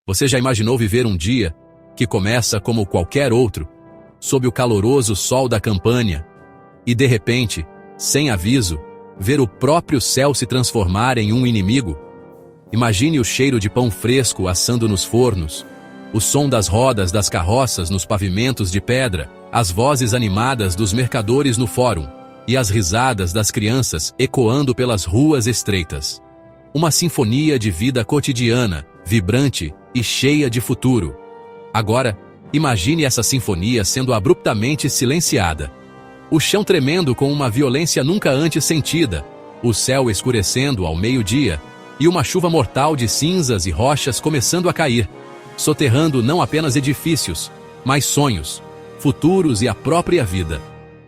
Você já imaginou viver um dia que começa como qualquer outro, sob o caloroso sol da Campânia, e de repente, sem aviso, ver o próprio céu se transformar em um inimigo? Imagine o cheiro de pão fresco assando nos fornos, o som das rodas das carroças nos pavimentos de pedra, as vozes animadas dos mercadores no fórum e as risadas das crianças ecoando pelas ruas estreitas. Uma sinfonia de vida cotidiana, vibrante e cheia de futuro. Agora, imagine essa sinfonia sendo abruptamente silenciada. O chão tremendo com uma violência nunca antes sentida, o céu escurecendo ao meio-dia e uma chuva mortal de cinzas e rochas começando a cair, soterrando não apenas edifícios, mas sonhos, futuros e a própria vida.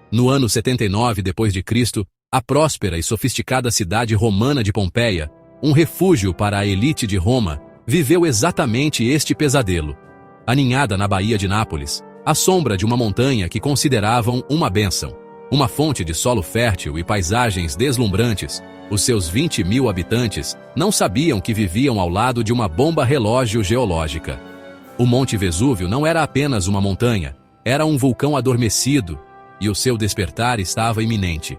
No ano 79 d.C., a próspera e sofisticada cidade romana de Pompeia, um refúgio para a elite de Roma, viveu exatamente este pesadelo. Aninhada na Baía de Nápoles, à sombra de uma montanha que consideravam uma bênção, uma fonte de solo fértil e paisagens deslumbrantes, os seus 20.000 habitantes não sabiam que viviam ao lado de uma bomba relógio geológica. O Monte Vesúvio não era apenas uma montanha, era um vulcão adormecido, e o seu despertar estava iminente.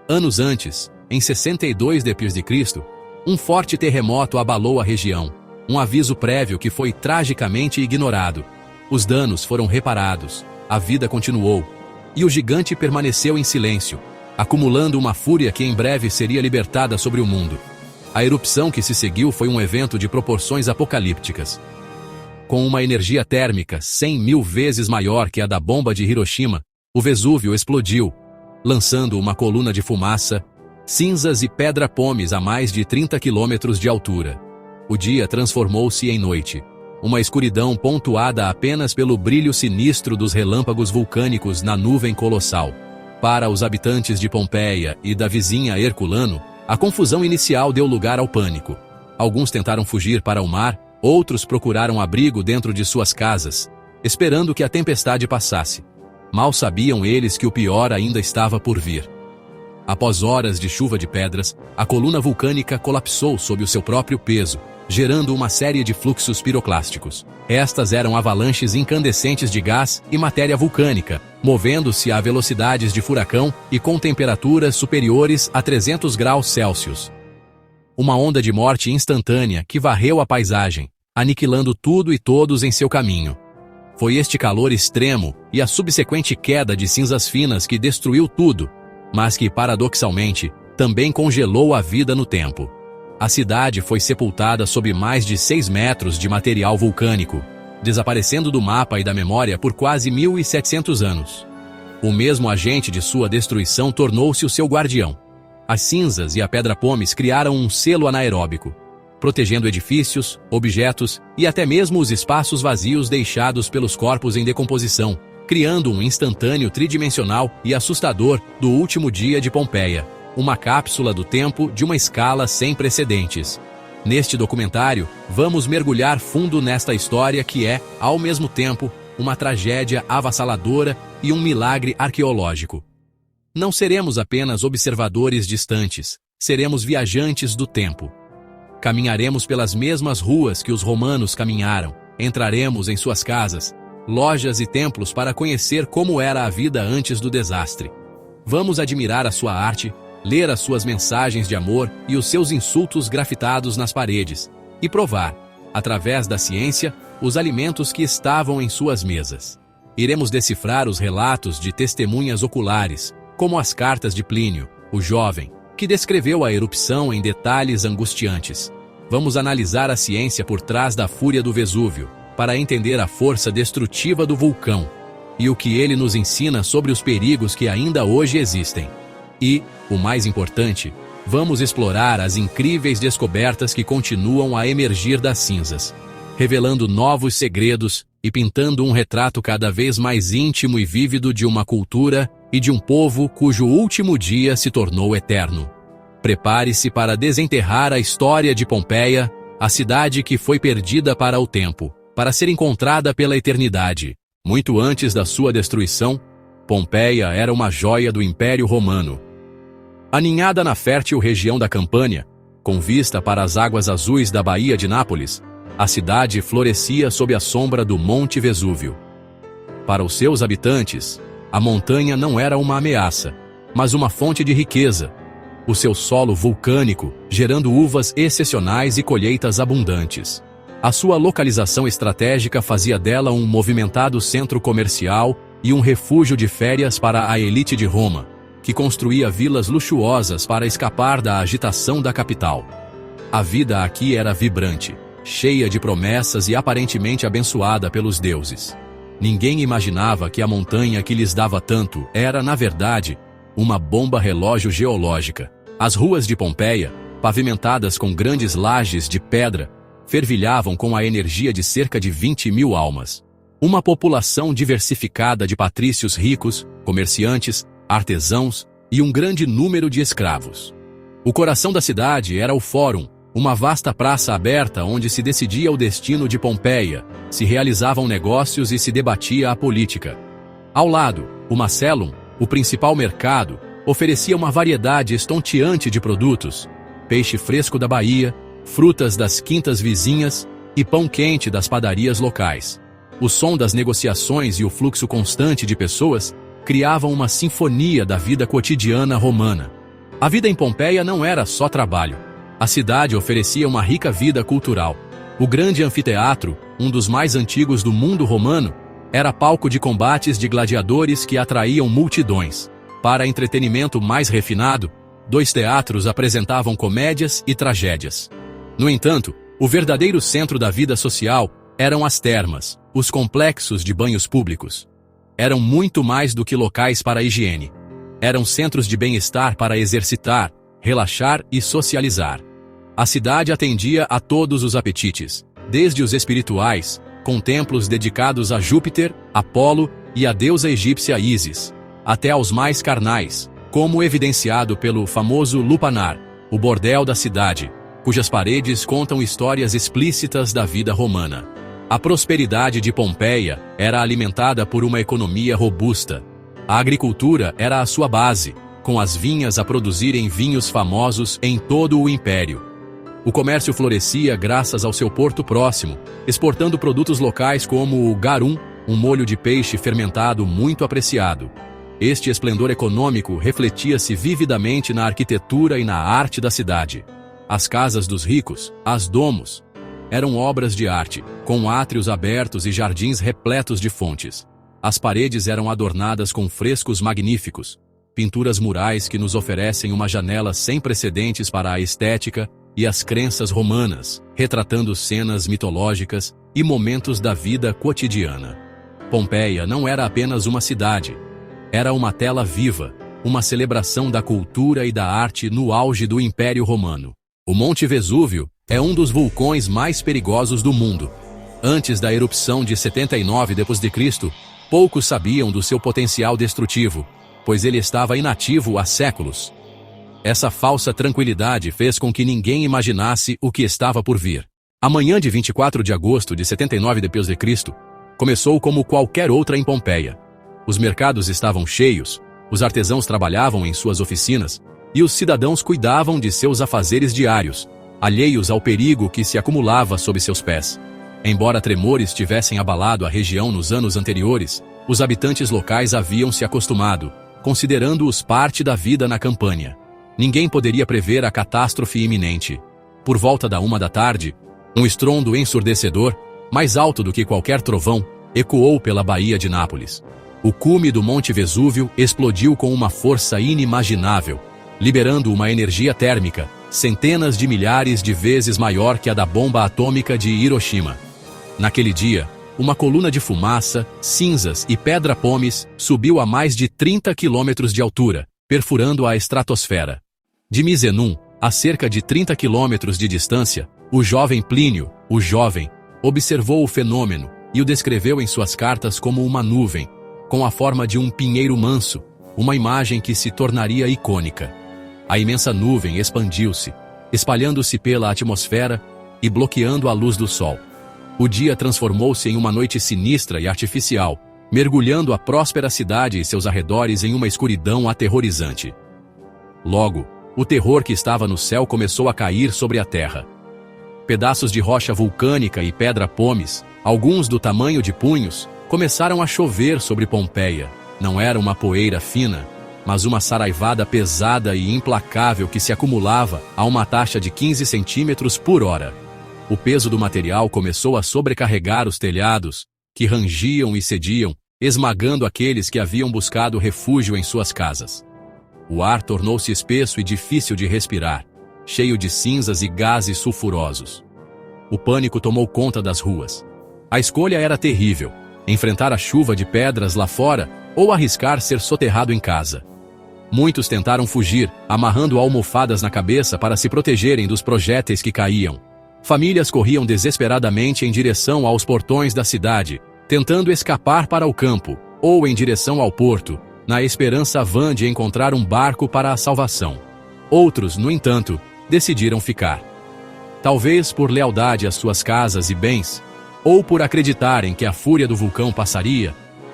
Anos antes, em 62 d.C., um forte terremoto abalou a região, um aviso prévio que foi tragicamente ignorado. Os danos foram reparados, a vida continuou, e o gigante permaneceu em silêncio, acumulando uma fúria que em breve seria libertada sobre o mundo. A erupção que se seguiu foi um evento de proporções apocalípticas. Com uma energia térmica 100.000 vezes maior que a da bomba de Hiroshima, o Vesúvio explodiu, lançando uma coluna de fumaça, cinzas e pedra-pomes a mais de 30 quilômetros de altura. O dia transformou-se em noite, uma escuridão pontuada apenas pelo brilho sinistro dos relâmpagos vulcânicos na nuvem colossal. Para os habitantes de Pompeia e da vizinha Herculano, a confusão inicial deu lugar ao pânico. Alguns tentaram fugir para o mar, outros procuraram abrigo dentro de suas casas, esperando que a tempestade passasse. Mal sabiam eles que o pior ainda estava por vir. Após horas de chuva de pedras, a coluna vulcânica colapsou sob o seu próprio peso, gerando uma série de fluxos piroclásticos. Estas eram avalanches incandescentes de gás e matéria vulcânica, movendo-se a velocidades de furacão e com temperaturas superiores a 300 graus Celsius. Uma onda de morte instantânea que varreu a paisagem, aniquilando tudo e todos em seu caminho. Foi este calor extremo e a subsequente queda de cinzas finas que destruiu tudo, mas que, paradoxalmente, também congelou a vida no tempo. A cidade foi sepultada sob mais de 6 metros de material vulcânico, desaparecendo do mapa e da memória por quase 1.700 anos. O mesmo agente de sua destruição tornou-se o seu guardião. As cinzas e a pedra-pomes criaram um selo anaeróbico, protegendo edifícios, objetos e até mesmo os espaços vazios deixados pelos corpos em decomposição, criando um instantâneo tridimensional e assustador do último dia de Pompeia, uma cápsula do tempo de uma escala sem precedentes. Neste documentário, vamos mergulhar fundo nesta história que é, ao mesmo tempo, uma tragédia avassaladora e um milagre arqueológico. Não seremos apenas observadores distantes, seremos viajantes do tempo. Caminharemos pelas mesmas ruas que os romanos caminharam, entraremos em suas casas, lojas e templos para conhecer como era a vida antes do desastre. Vamos admirar a sua arte, ler as suas mensagens de amor e os seus insultos grafitados nas paredes, e provar, através da ciência, os alimentos que estavam em suas mesas. Iremos decifrar os relatos de testemunhas oculares, como as cartas de Plínio, o jovem, que descreveu a erupção em detalhes angustiantes. Vamos analisar a ciência por trás da fúria do Vesúvio, para entender a força destrutiva do vulcão, e o que ele nos ensina sobre os perigos que ainda hoje existem. E, o mais importante, vamos explorar as incríveis descobertas que continuam a emergir das cinzas, revelando novos segredos e pintando um retrato cada vez mais íntimo e vívido de uma cultura e de um povo cujo último dia se tornou eterno. Prepare-se para desenterrar a história de Pompeia, a cidade que foi perdida para o tempo, para ser encontrada pela eternidade. Muito antes da sua destruição, Pompeia era uma joia do Império Romano. Aninhada na fértil região da Campânia, com vista para as águas azuis da Baía de Nápoles, A cidade florescia sob a sombra do Monte Vesúvio. Para os seus habitantes, a montanha não era uma ameaça, mas uma fonte de riqueza. O seu solo vulcânico, gerando uvas excepcionais e colheitas abundantes. A sua localização estratégica fazia dela um movimentado centro comercial e um refúgio de férias para a elite de Roma, que construía vilas luxuosas para escapar da agitação da capital. A vida aqui era vibrante, cheia de promessas e aparentemente abençoada pelos deuses. Ninguém imaginava que a montanha que lhes dava tanto era, na verdade, uma bomba relógio geológica. As ruas de Pompeia, pavimentadas com grandes lajes de pedra, fervilhavam com a energia de cerca de 20.000 almas. Uma população diversificada de patrícios ricos, comerciantes, artesãos e um grande número de escravos. O coração da cidade era o Fórum, uma vasta praça aberta onde se decidia o destino de Pompeia, se realizavam negócios e se debatia a política. Ao lado, o Macellum, o principal mercado, oferecia uma variedade estonteante de produtos: peixe fresco da Bahia, frutas das quintas vizinhas e pão quente das padarias locais. O som das negociações e o fluxo constante de pessoas criavam uma sinfonia da vida cotidiana romana. A vida em Pompeia não era só trabalho. A cidade oferecia uma rica vida cultural. O grande anfiteatro, um dos mais antigos do mundo romano, era palco de combates de gladiadores que atraíam multidões. Para entretenimento mais refinado, 2 teatros apresentavam comédias e tragédias. No entanto, o verdadeiro centro da vida social eram as termas, os complexos de banhos públicos. Eram muito mais do que locais para a higiene. Eram centros de bem-estar para exercitar, relaxar e socializar. A cidade atendia a todos os apetites, desde os espirituais, com templos dedicados a Júpiter, Apolo e a deusa egípcia Ísis, até aos mais carnais, como evidenciado pelo famoso Lupanar, o bordel da cidade, cujas paredes contam histórias explícitas da vida romana. A prosperidade de Pompeia era alimentada por uma economia robusta. A agricultura era a sua base, com as vinhas a produzirem vinhos famosos em todo o império. O comércio florescia graças ao seu porto próximo, exportando produtos locais como o garum, um molho de peixe fermentado muito apreciado. Este esplendor econômico refletia-se vividamente na arquitetura e na arte da cidade. As casas dos ricos, as domos, eram obras de arte, com átrios abertos e jardins repletos de fontes. As paredes eram adornadas com frescos magníficos, pinturas murais que nos oferecem uma janela sem precedentes para a estética e as crenças romanas, retratando cenas mitológicas e momentos da vida cotidiana. Pompeia não era apenas uma cidade. Era uma tela viva, uma celebração da cultura e da arte no auge do Império Romano. O Monte Vesúvio é um dos vulcões mais perigosos do mundo. Antes da erupção de 79 d.C., poucos sabiam do seu potencial destrutivo, pois ele estava inativo há séculos. Essa falsa tranquilidade fez com que ninguém imaginasse o que estava por vir. A manhã de 24 de agosto de 79 d.C. começou como qualquer outra em Pompeia. Os mercados estavam cheios, os artesãos trabalhavam em suas oficinas e os cidadãos cuidavam de seus afazeres diários, alheios ao perigo que se acumulava sob seus pés. Embora tremores tivessem abalado a região nos anos anteriores, os habitantes locais haviam se acostumado, considerando-os parte da vida na Campânia. Ninguém poderia prever a catástrofe iminente. Por volta da 1 da tarde, um estrondo ensurdecedor, mais alto do que qualquer trovão, ecoou pela Baía de Nápoles. O cume do Monte Vesúvio explodiu com uma força inimaginável, liberando uma energia térmica, centenas de milhares de vezes maior que a da bomba atômica de Hiroshima. Naquele dia, uma coluna de fumaça, cinzas e pedra-pomes subiu a mais de 30 quilômetros de altura, perfurando a estratosfera. De Misenum, a cerca de 30 quilômetros de distância, o jovem Plínio, o jovem, observou o fenômeno e o descreveu em suas cartas como uma nuvem, com a forma de um pinheiro manso, uma imagem que se tornaria icônica. A imensa nuvem expandiu-se, espalhando-se pela atmosfera e bloqueando a luz do sol. O dia transformou-se em uma noite sinistra e artificial, mergulhando a próspera cidade e seus arredores em uma escuridão aterrorizante. Logo, o terror que estava no céu começou a cair sobre a terra. Pedaços de rocha vulcânica e pedra-pomes, alguns do tamanho de punhos, começaram a chover sobre Pompeia. Não era uma poeira fina, mas uma saraivada pesada e implacável que se acumulava a uma taxa de 15 centímetros por hora. O peso do material começou a sobrecarregar os telhados, que rangiam e cediam, esmagando aqueles que haviam buscado refúgio em suas casas. O ar tornou-se espesso e difícil de respirar, cheio de cinzas e gases sulfurosos. O pânico tomou conta das ruas. A escolha era terrível: enfrentar a chuva de pedras lá fora ou arriscar ser soterrado em casa. Muitos tentaram fugir, amarrando almofadas na cabeça para se protegerem dos projéteis que caíam. Famílias corriam desesperadamente em direção aos portões da cidade, tentando escapar para o campo, ou em direção ao porto, na esperança vã de encontrar um barco para a salvação. Outros, no entanto, decidiram ficar. Talvez por lealdade às suas casas e bens, ou por acreditarem que a fúria do vulcão passaria,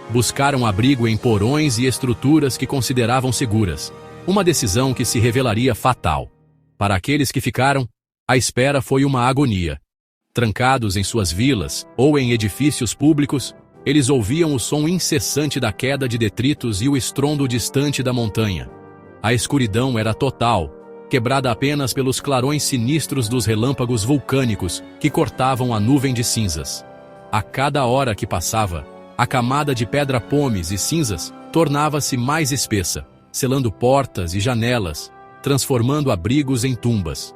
buscaram abrigo em porões e estruturas que consideravam seguras, uma decisão que se revelaria fatal. Para aqueles que ficaram, a espera foi uma agonia. Trancados em suas vilas ou em edifícios públicos, eles ouviam o som incessante da queda de detritos e o estrondo distante da montanha. A escuridão era total, quebrada apenas pelos clarões sinistros dos relâmpagos vulcânicos que cortavam a nuvem de cinzas. A cada hora que passava, a camada de pedra-pomes e cinzas tornava-se mais espessa, selando portas e janelas, transformando abrigos em tumbas.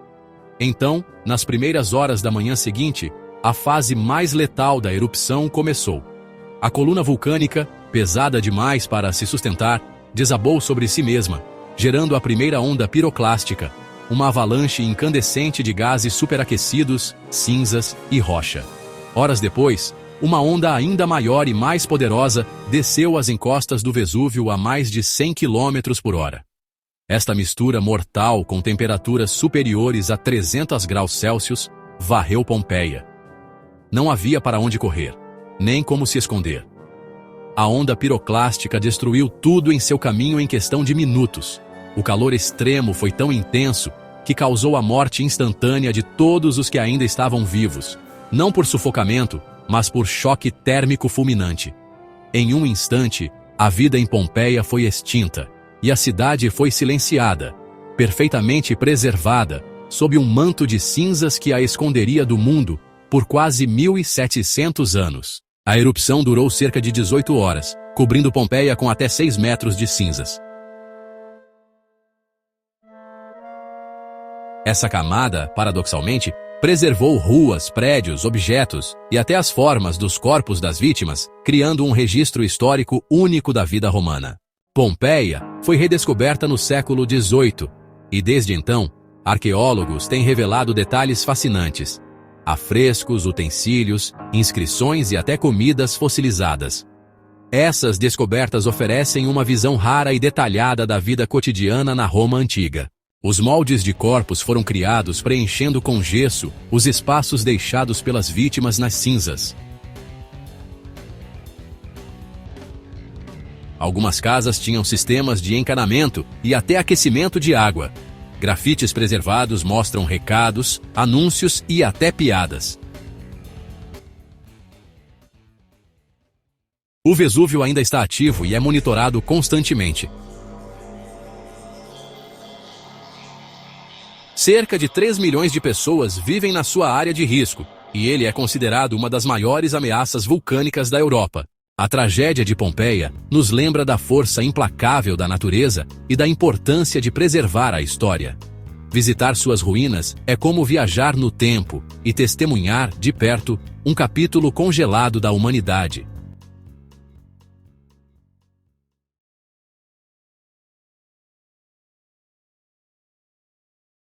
Então, nas primeiras horas da manhã seguinte, a fase mais letal da erupção começou. A coluna vulcânica, pesada demais para se sustentar, desabou sobre si mesma, gerando a primeira onda piroclástica, uma avalanche incandescente de gases superaquecidos, cinzas e rocha. Horas depois, uma onda ainda maior e mais poderosa desceu as encostas do Vesúvio a mais de 100 km por hora. Esta mistura mortal com temperaturas superiores a 300 graus Celsius varreu Pompeia. Não havia para onde correr, nem como se esconder. A onda piroclástica destruiu tudo em seu caminho em questão de minutos. O calor extremo foi tão intenso que causou a morte instantânea de todos os que ainda estavam vivos, não por sufocamento, mas por choque térmico fulminante. Em um instante, a vida em Pompeia foi extinta, e a cidade foi silenciada, perfeitamente preservada, sob um manto de cinzas que a esconderia do mundo por quase 1.700 anos. A erupção durou cerca de 18 horas, cobrindo Pompeia com até 6 metros de cinzas. Essa camada, paradoxalmente, preservou ruas, prédios, objetos e até as formas dos corpos das vítimas, criando um registro histórico único da vida romana. Pompeia foi redescoberta no século XVIII, e desde então, arqueólogos têm revelado detalhes fascinantes: afrescos, utensílios, inscrições e até comidas fossilizadas. Essas descobertas oferecem uma visão rara e detalhada da vida cotidiana na Roma antiga. Os moldes de corpos foram criados preenchendo com gesso os espaços deixados pelas vítimas nas cinzas. Algumas casas tinham sistemas de encanamento e até aquecimento de água. Grafites preservados mostram recados, anúncios e até piadas. O Vesúvio ainda está ativo e é monitorado constantemente. Cerca de 3 milhões de pessoas vivem na sua área de risco, e ele é considerado uma das maiores ameaças vulcânicas da Europa. A tragédia de Pompeia nos lembra da força implacável da natureza e da importância de preservar a história. Visitar suas ruínas é como viajar no tempo e testemunhar, de perto, um capítulo congelado da humanidade.